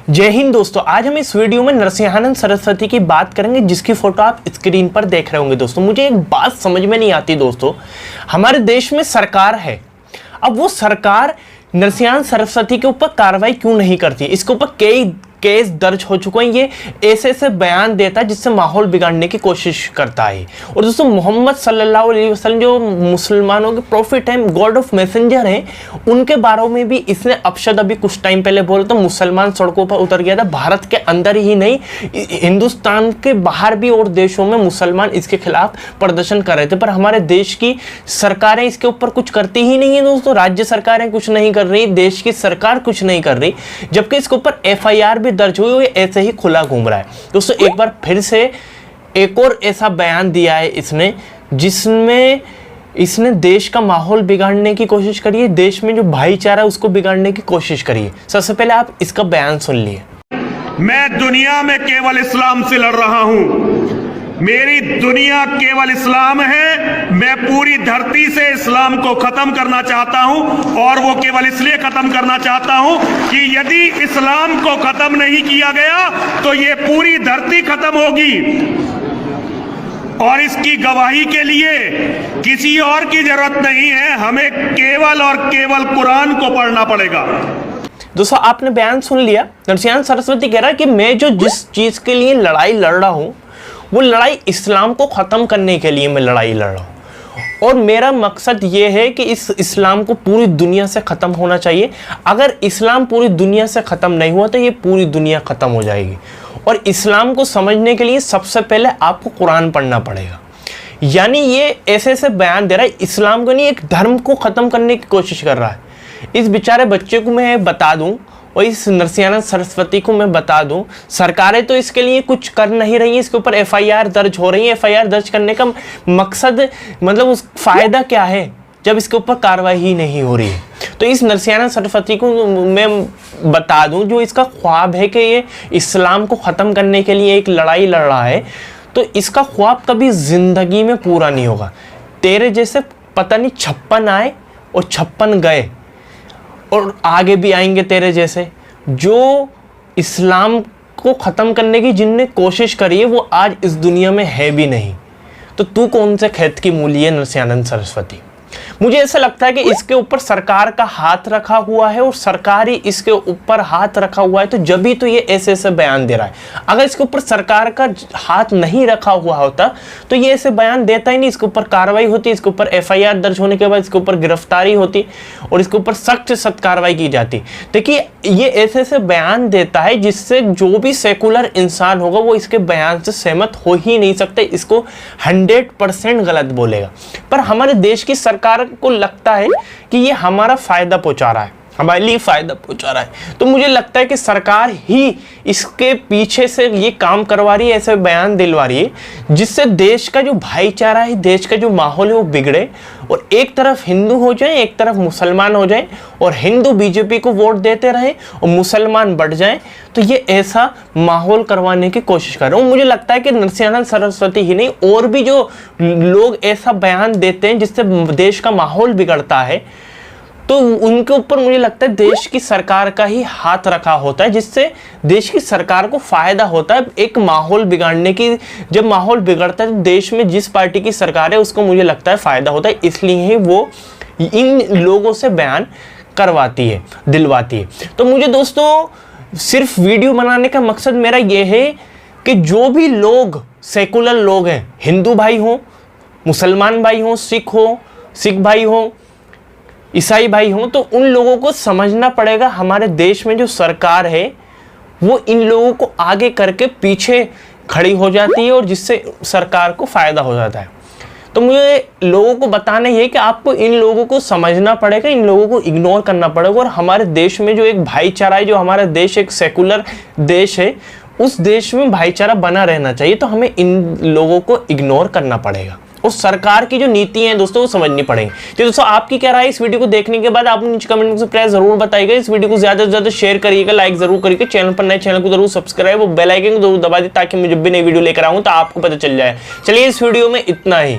जय हिंद दोस्तों, आज हम इस वीडियो में नरसिंहानंद सरस्वती की बात करेंगे, जिसकी फोटो आप स्क्रीन पर देख रहे होंगे। दोस्तों मुझे एक बात समझ में नहीं आती दोस्तों, हमारे देश में सरकार है, अब वो सरकार नरसिंहानंद सरस्वती के ऊपर कार्रवाई क्यों नहीं करती? इसके ऊपर कई केस दर्ज हो चुके हैं। ये ऐसे ऐसे बयान देता है जिससे माहौल बिगाड़ने की कोशिश करता है। और दोस्तों मोहम्मद सल्लल्लाहु अलैहि वसल्लम जो मुसलमानों के प्रॉफिट हैं, गॉड ऑफ मैसेंजर हैं, उनके बारे में भी इसने अपशब्द अभी कुछ टाइम पहले बोला तो मुसलमान सड़कों पर उतर गया था। भारत के अंदर ही नहीं, हिंदुस्तान के बाहर भी और देशों में मुसलमान इसके खिलाफ प्रदर्शन कर रहे थे। पर हमारे देश की सरकारें इसके ऊपर कुछ करती ही नहीं है दोस्तों। राज्य सरकारें कुछ नहीं कर रही, देश की सरकार कुछ नहीं कर रही, जबकि इसके ऊपर FIR भी दर्ज हुई हुई ऐसे ही खुला घूम रहा है। दोस्तों एक बार फिर से एक और ऐसा बयान दिया है इसने, जिसमें इसने देश का माहौल बिगाड़ने की कोशिश करी है, देश में जो भाईचारा है उसको बिगाड़ने की कोशिश करी है। सबसे पहले आप इसका बयान सुन लिए। मैं दुनिया में केवल इस्लाम से लड़ रहा हूं, मेरी दुनिया केवल इस्लाम है। मैं पूरी धरती से इस्लाम को खत्म करना चाहता हूं, और वो केवल इसलिए खत्म करना चाहता हूं कि यदि इस्लाम को खत्म नहीं किया गया तो ये पूरी धरती खत्म होगी। और इसकी गवाही के लिए किसी और की जरूरत नहीं है, हमें केवल और केवल कुरान को पढ़ना पड़ेगा। दोस्तों आपने बयान सुन लिया। नरसिंहानंद सरस्वती कह रहा है कि मैं जो जिस चीज के लिए लड़ाई लड़ रहा हूं, वो लड़ाई इस्लाम को ख़त्म करने के लिए मैं लड़ाई लड़ रहा हूँ। और मेरा मकसद ये है कि इस इस्लाम को पूरी दुनिया से ख़त्म होना चाहिए। अगर इस्लाम पूरी दुनिया से ख़त्म नहीं हुआ तो ये पूरी दुनिया ख़त्म हो जाएगी। और इस्लाम को समझने के लिए सबसे पहले आपको कुरान पढ़ना पड़ेगा। यानी ये ऐसे ऐसे बयान दे रहा है, इस्लाम को नहीं, एक धर्म को ख़त्म करने की कोशिश कर रहा है। इस बेचारे बच्चे को मैं बता दूँ, और इस नरसिंहानंद सरस्वती को मैं बता दूं, सरकारें तो इसके लिए कुछ कर नहीं रही हैं, इसके ऊपर FIR दर्ज हो रही है। FIR दर्ज करने का मकसद, मतलब उस फायदा क्या है जब इसके ऊपर कार्रवाई ही नहीं हो रही है? तो इस नरसिंहानंद सरस्वती को मैं बता दूं, जो इसका ख्वाब है कि ये इस्लाम को ख़त्म करने के लिए एक लड़ाई लड़ रहा है, तो इसका ख्वाब कभी ज़िंदगी में पूरा नहीं होगा। तेरे जैसे पता नहीं 56 आए और 56 गए, और आगे भी आएंगे तेरे जैसे, जो इस्लाम को ख़त्म करने की जिनने कोशिश करी है वो आज इस दुनिया में है भी नहीं। तो तू कौन से खेत की मूली है नरसिंहानंद सरस्वती? मुझे ऐसा लगता है कि इसके ऊपर सरकार का हाथ रखा हुआ है, और सरकार ही इसके ऊपर हाथ रखा हुआ है, तो जब भी तो ये ऐसे ऐसे बयान दे रहा है। अगर इसके ऊपर सरकार का हाथ नहीं रखा हुआ होता तो ये ऐसे बयान देता ही नहीं। इसके ऊपर कार्रवाई होती, इसके ऊपर FIR दर्ज होने के बाद इसके ऊपर गिरफ्तारी होती और इसके ऊपर सख्त से सख्त कार्रवाई की जाती। देखिए ये ऐसे ऐसे बयान देता है जिससे जो भी सेकुलर इंसान होगा वो इसके बयान से सहमत हो ही नहीं सकते, इसको 100% गलत बोलेगा। पर हमारे देश की सरकार को लगता है कि ये हमारा फायदा पहुंचा रहा है, हमारे लिए फायदा पहुंचा रहा है। तो मुझे लगता है कि सरकार ही इसके पीछे से ये काम करवा रही है, ऐसे बयान दिलवा रही है, जिससे देश का जो भाईचारा है, देश का जो माहौल है वो बिगड़े, और एक तरफ हिंदू हो जाए, एक तरफ मुसलमान हो जाए, और हिंदू BJP को वोट देते रहे और मुसलमान बढ़ जाए। तो ये ऐसा माहौल करवाने की कोशिश कर रहे हैं। मुझे लगता है कि नरसिंहानंद सरस्वती ही नहीं, और भी जो लोग ऐसा बयान देते हैं जिससे देश का माहौल बिगड़ता है, तो उनके ऊपर मुझे लगता है देश की सरकार का ही हाथ रखा होता है, जिससे देश की सरकार को फायदा होता है एक माहौल बिगाड़ने की। जब माहौल बिगड़ता है तो देश में जिस पार्टी की सरकार है उसको मुझे लगता है फायदा होता है, इसलिए ही वो इन लोगों से बयान करवाती है, दिलवाती है। तो मुझे दोस्तों सिर्फ वीडियो बनाने का मकसद मेरा ये है कि जो भी लोग सेकुलर लोग हैं, हिंदू भाई हो, मुसलमान भाई हो, सिख भाई हो, ईसाई भाई हों, तो उन लोगों को समझना पड़ेगा हमारे देश में जो सरकार है वो इन लोगों को आगे करके पीछे खड़ी हो जाती है, और जिससे सरकार को फ़ायदा हो जाता है। तो मुझे लोगों को बताना ये है कि आपको इन लोगों को समझना पड़ेगा, इन लोगों को इग्नोर करना पड़ेगा। और हमारे देश में जो एक भाईचारा है, जो हमारा देश एक सेकुलर देश है, उस देश में भाईचारा बना रहना चाहिए। तो हमें इन लोगों को इग्नोर करना पड़ेगा, और सरकार की जो नीति है दोस्तों वो समझनी पड़ेगी। तो दोस्तों आपकी क्या राय है इस वीडियो को देखने के बाद? आप नीचे कमेंट में प्लीज जरूर बताइएगा। इस वीडियो को ज्यादा से ज्यादा शेयर करिएगा, लाइक जरूर करिएगा। चैनल पर नए, चैनल को जरूर सब्सक्राइब और बेल आइकन को जरूर दबा दीजिए, ताकि मैं जब भी नई वीडियो लेकर आऊं तो आपको पता चल जाए। चलिए इस वीडियो में इतना ही।